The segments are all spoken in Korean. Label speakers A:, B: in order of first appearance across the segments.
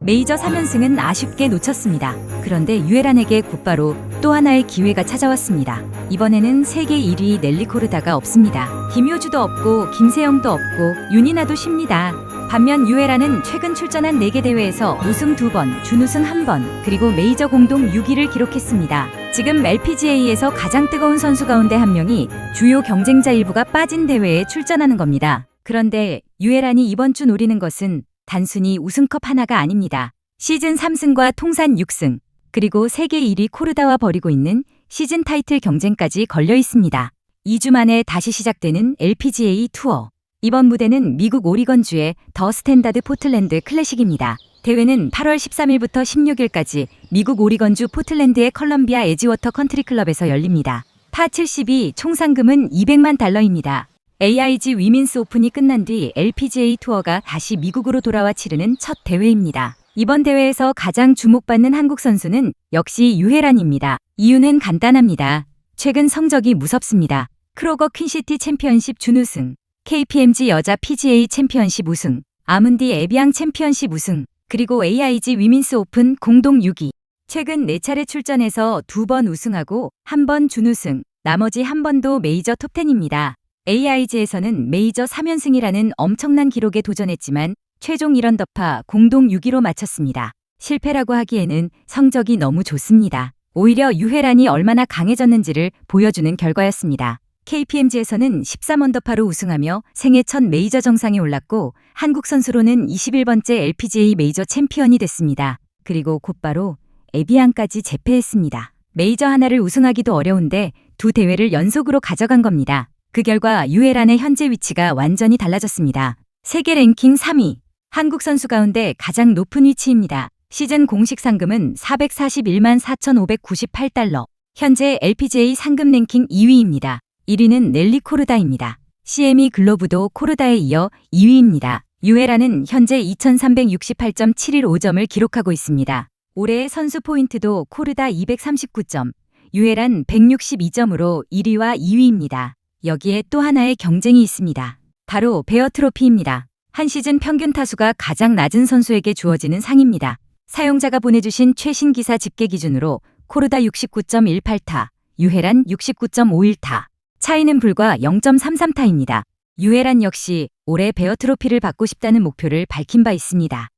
A: 메이저 3연승은 아쉽게 놓쳤습니다. 그런데 유에란에게 곧바로 또 하나의 기회가 찾아왔습니다. 이번에는 세계 1위 넬리 코르다가 없습니다. 김효주도 없고 김세영도 없고 윤이나도 쉽니다. 반면 유에란은 최근 출전한 4개 대회에서 우승 2번, 준우승 1번, 그리고 메이저 공동 6위를 기록했습니다. 지금 LPGA에서 가장 뜨거운 선수 가운데 한 명이 주요 경쟁자 일부가 빠진 대회에 출전하는 겁니다. 그런데 유에란이 이번 주 노리는 것은 단순히 우승컵 하나가 아닙니다. 시즌 3승과 통산 6승, 그리고 세계 1위 코르다와 벌이고 있는 시즌 타이틀 경쟁까지 걸려 있습니다. 2주 만에 다시 시작되는 LPGA 투어. 이번 무대는 미국 오리건주의 더 스탠다드 포틀랜드 클래식입니다. 대회는 8월 13일부터 16일까지 미국 오리건주 포틀랜드의 컬럼비아 에지워터 컨트리 클럽에서 열립니다. 파 72 총 상금은 $200만. AIG 위민스 오픈이 끝난 뒤 LPGA 투어가 다시 미국으로 돌아와 치르는 첫 대회입니다. 이번 대회에서 가장 주목받는 한국 선수는 역시 유혜란입니다. 이유는 간단합니다. 최근 성적이 무섭습니다. 크로거 퀸시티 챔피언십 준우승, KPMG 여자 PGA 챔피언십 우승, 아문디 에비앙 챔피언십 우승, 그리고 AIG 위민스 오픈 공동 6위. 최근 4차례 출전해서 2번 우승하고 1번 준우승, 나머지 1번도 메이저 톱10입니다. AIG에서는 메이저 3연승이라는 엄청난 기록에 도전했지만 최종 1언더파 공동 6위로 마쳤습니다. 실패라고 하기에는 성적이 너무 좋습니다. 오히려 유혜란이 얼마나 강해졌는지를 보여주는 결과였습니다. KPMG에서는 13언더파로 우승하며 생애 첫 메이저 정상에 올랐고 한국 선수로는 21번째 LPGA 메이저 챔피언이 됐습니다. 그리고 곧바로 에비앙까지 제패했습니다. 메이저 하나를 우승하기도 어려운데 2 대회를 연속으로 가져간 겁니다. 그 결과 유혜란의 현재 위치가 완전히 달라졌습니다. 세계 랭킹 3위, 한국 선수 가운데 가장 높은 위치입니다. 시즌 공식 상금은 $441만 4,598. 현재 LPGA 상금 랭킹 2위입니다. 1위는 넬리 코르다입니다. CME 글로브도 코르다에 이어 2위입니다. 유혜란은 현재 2368.715점을 기록하고 있습니다. 올해의 선수 포인트도 코르다 239점, 유혜란 162점으로 1위와 2위입니다. 여기에 또 하나의 경쟁이 있습니다. 바로 베어 트로피입니다. 한 시즌 평균 타수가 가장 낮은 선수에게 주어지는 상입니다. 사용자가 보내주신 최신 기사 집계 기준으로 코르다 69.18타, 유혜란 69.51타. 차이는 불과 0.33타입니다. 유혜란 역시 올해 베어 트로피를 받고 싶다는 목표를 밝힌 바 있습니다.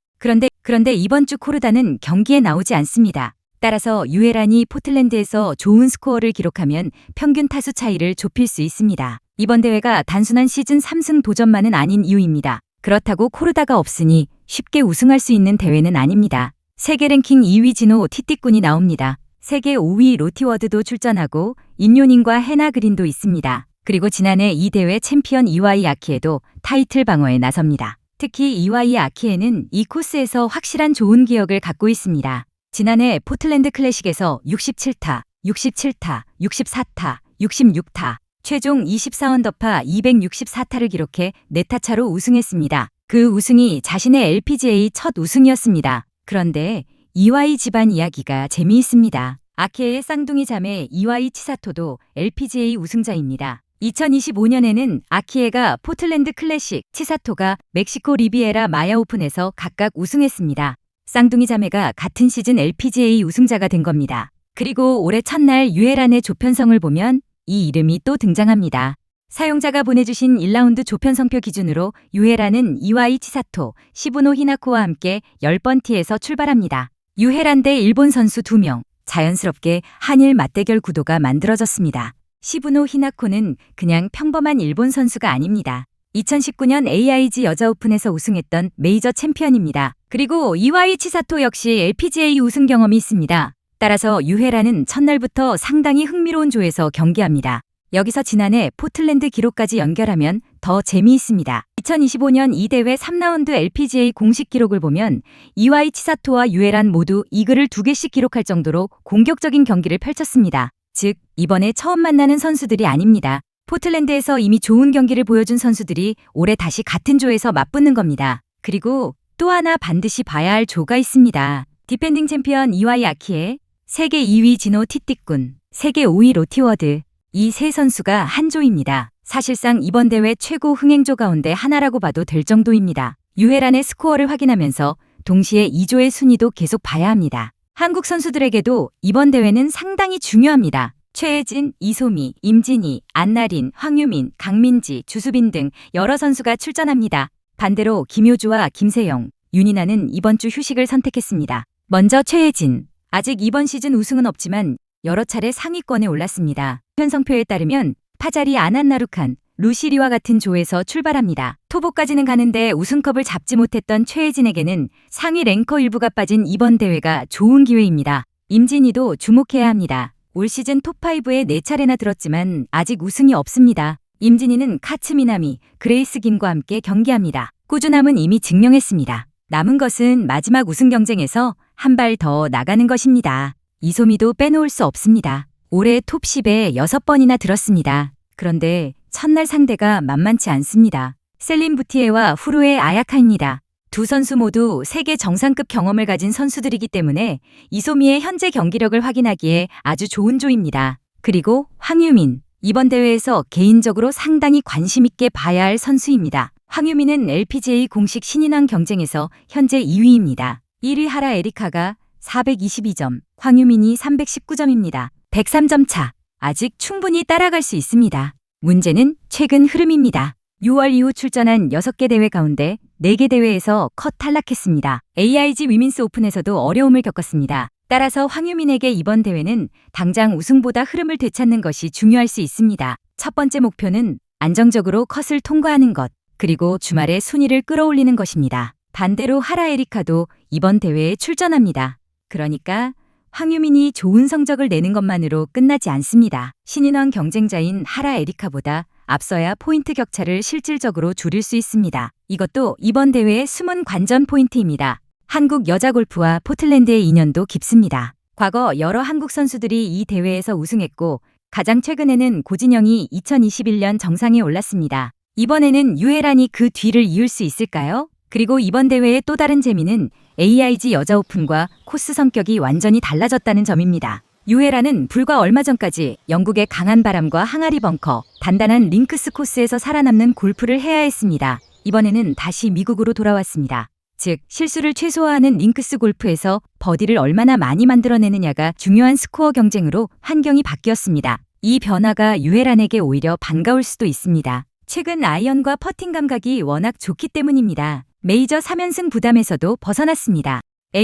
A: 그런데 이번 주 코르다는 경기에 나오지 않습니다. 따라서 유혜란이 포틀랜드에서 좋은 스코어를 기록하면 평균 타수 차이를 좁힐 수 있습니다. 이번 대회가 단순한 시즌 3승 도전만은 아닌 이유입니다. 그렇다고 코르다가 없으니 쉽게 우승할 수 있는 대회는 아닙니다. 세계 랭킹 2위 진호 티띠꾼이 나옵니다. 세계 5위 로티워드도 출전하고 인요닌과 헤나 그린도 있습니다. 그리고 지난해 이 대회 챔피언 이와이 아키에도 타이틀 방어에 나섭니다. 특히 이와이 아키에는 이 코스에서 확실한 좋은 기억을 갖고 있습니다. 지난해 포틀랜드 클래식에서 67타, 67타, 64타, 66타, 최종 24언더파 264타를 기록해 4타 차로 우승했습니다. 그 우승이 자신의 LPGA 첫 우승이었습니다. 그런데 이와이 집안 이야기가 재미있습니다. 아키에의 쌍둥이 자매 이와이 치사토도 LPGA 우승자입니다. 2025년에는 아키에가 포틀랜드 클래식, 치사토가 멕시코 리비에라 마야 오픈에서 각각 우승했습니다. 쌍둥이 자매가 같은 시즌 LPGA 우승자가 된 겁니다. 그리고 올해 첫날 유혜란의 조편성을 보면 이 이름이 또 등장합니다. 사용자가 보내주신 1라운드 조편성표 기준으로 유혜란은 이와이 치사토, 시부노 히나코와 함께 10번 티에서 출발합니다. 유혜란 대 일본 선수 2명, 자연스럽게 한일 맞대결 구도가 만들어졌습니다. 시부노 히나코는 그냥 평범한 일본 선수가 아닙니다. 2019년 AIG 여자 오픈에서 우승했던 메이저 챔피언입니다. 그리고 이와이 치사토 역시 LPGA 우승 경험이 있습니다. 따라서 유혜란은 첫날부터 상당히 흥미로운 조에서 경기합니다. 여기서 지난해 포틀랜드 기록까지 연결하면 더 재미있습니다. 2025년 이 대회 3라운드 LPGA 공식 기록을 보면 이와이 치사토와 유혜란 모두 이글을 2개씩 기록할 정도로 공격적인 경기를 펼쳤습니다. 즉, 이번에 처음 만나는 선수들이 아닙니다. 포틀랜드에서 이미 좋은 경기를 보여준 선수들이 올해 다시 같은 조에서 맞붙는 겁니다. 그리고 또 하나 반드시 봐야 할 조가 있습니다. 디펜딩 챔피언 이와이 아키에, 세계 2위 진호 티띠꾼, 세계 5위 로티워드. 이 세 선수가 한 조입니다. 사실상 이번 대회 최고 흥행조 가운데 하나라고 봐도 될 정도입니다. 유혜란의 스코어를 확인하면서 동시에 2조의 순위도 계속 봐야 합니다. 한국 선수들에게도 이번 대회는 상당히 중요합니다. 최혜진, 이소미, 임진희, 안나린, 황유민, 강민지, 주수빈 등 여러 선수가 출전합니다. 반대로 김효주와 김세영, 윤이나는 이번 주 휴식을 선택했습니다. 먼저 최혜진. 아직 이번 시즌 우승은 없지만 여러 차례 상위권에 올랐습니다. 편성표에 따르면 파자리 아난나루칸, 루시리와 같은 조에서 출발합니다. 토보까지는 가는데 우승컵을 잡지 못했던 최혜진에게는 상위 랭커 일부가 빠진 이번 대회가 좋은 기회입니다. 임진희도 주목해야 합니다. 올 시즌 톱5에 4차례나 들었지만 아직 우승이 없습니다. 임진희는 카츠 미나미, 그레이스 김과 함께 경기합니다. 꾸준함은 이미 증명했습니다. 남은 것은 마지막 우승 경쟁에서 한 발 더 나가는 것입니다. 이소미도 빼놓을 수 없습니다. 올해 톱10에 6번이나 들었습니다. 그런데 첫날 상대가 만만치 않습니다. 셀린 부티에와 후루의 아야카입니다. 두 선수 모두 세계 정상급 경험을 가진 선수들이기 때문에 이소미의 현재 경기력을 확인하기에 아주 좋은 조입니다. 그리고 황유민. 이번 대회에서 개인적으로 상당히 관심 있게 봐야 할 선수입니다. 황유민은 LPGA 공식 신인왕 경쟁에서 현재 2위입니다. 1위 하라 에리카가 422점, 황유민이 319점입니다. 103점 차. 아직 충분히 따라갈 수 있습니다. 문제는 최근 흐름입니다. 6월 이후 출전한 6개 대회 가운데 4개 대회에서 컷 탈락했습니다. AIG 위민스 오픈에서도 어려움을 겪었습니다. 따라서 황유민에게 이번 대회는 당장 우승보다 흐름을 되찾는 것이 중요할 수 있습니다. 첫 번째 목표는 안정적으로 컷을 통과하는 것, 그리고 주말에 순위를 끌어올리는 것입니다. 반대로 하라 에리카도 이번 대회에 출전합니다. 그러니까 황유민이 좋은 성적을 내는 것만으로 끝나지 않습니다. 신인왕 경쟁자인 하라 에리카보다 앞서야 포인트 격차를 실질적으로 줄일 수 있습니다. 이것도 이번 대회의 숨은 관전 포인트입니다. 한국 여자 골프와 포틀랜드의 인연도 깊습니다. 과거 여러 한국 선수들이 이 대회에서 우승했고 가장 최근에는 고진영이 2021년 정상에 올랐습니다. 이번에는 유혜란이 그 뒤를 이을 수 있을까요? 그리고 이번 대회의 또 다른 재미는 AIG 여자 오픈과 코스 성격이 완전히 달라졌다는 점입니다. 유혜란은 불과 얼마 전까지 영국의 강한 바람과 항아리 벙커, 단단한 링크스 코스에서 살아남는 골프를 해야 했습니다. 이번에는 다시 미국으로 돌아왔습니다. 즉, 실수를 최소화하는 링크스 골프에서 버디를 얼마나 많이 만들어내느냐가 중요한 스코어 경쟁으로 환경이 바뀌었습니다. 이 변화가 유혜란에게 오히려 반가울 수도 있습니다. 최근 아이언과 퍼팅 감각이 워낙 좋기 때문입니다. 메이저 3연승 부담에서도 벗어났습니다.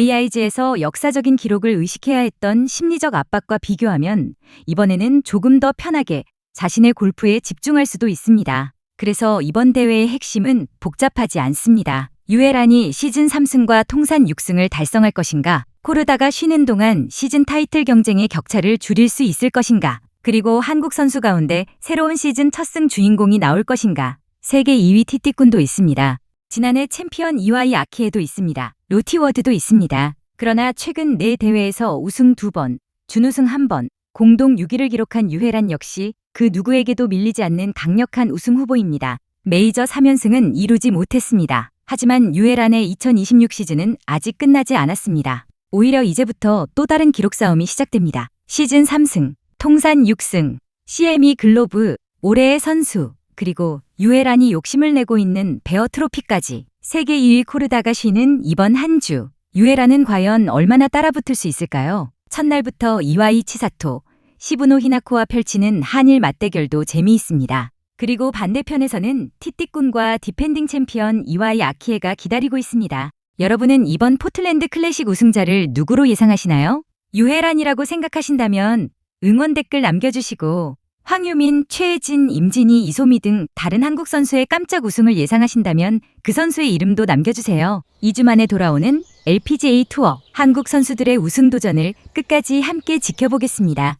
A: AIG에서 역사적인 기록을 의식해야 했던 심리적 압박과 비교하면 이번에는 조금 더 편하게 자신의 골프에 집중할 수도 있습니다. 그래서 이번 대회의 핵심은 복잡하지 않습니다. 유혜란이 시즌 3승과 통산 6승을 달성할 것인가? 코르다가 쉬는 동안 시즌 타이틀 경쟁의 격차를 줄일 수 있을 것인가? 그리고 한국 선수 가운데 새로운 시즌 첫 승 주인공이 나올 것인가? 세계 2위 티티꾼도 있습니다. 지난해 챔피언 이와이 아키에도 있습니다. 로티워드도 있습니다. 그러나 최근 4대회에서 우승 2번, 준우승 1번, 공동 6위를 기록한 유혜란 역시 그 누구에게도 밀리지 않는 강력한 우승 후보입니다. 메이저 3연승은 이루지 못했습니다. 하지만 유혜란의 2026 시즌은 아직 끝나지 않았습니다. 오히려 이제부터 또 다른 기록 싸움이 시작됩니다. 시즌 3승, 통산 6승, CME 글로브, 올해의 선수, 그리고 유혜란이 욕심을 내고 있는 베어 트로피까지 세계 2위 코르다가 쉬는 이번 한 주. 유혜란은 과연 얼마나 따라붙을 수 있을까요? 첫날부터 이와이 치사토, 시부노 히나코와 펼치는 한일 맞대결도 재미있습니다. 그리고 반대편에서는 티티꾼과 디펜딩 챔피언 이와이 아키에가 기다리고 있습니다. 여러분은 이번 포틀랜드 클래식 우승자를 누구로 예상하시나요? 유혜란이라고 생각하신다면 응원 댓글 남겨주시고 황유민, 최혜진, 임진희, 이소미 등 다른 한국 선수의 깜짝 우승을 예상하신다면 그 선수의 이름도 남겨주세요. 2주 만에 돌아오는 LPGA 투어 한국 선수들의 우승 도전을 끝까지 함께 지켜보겠습니다.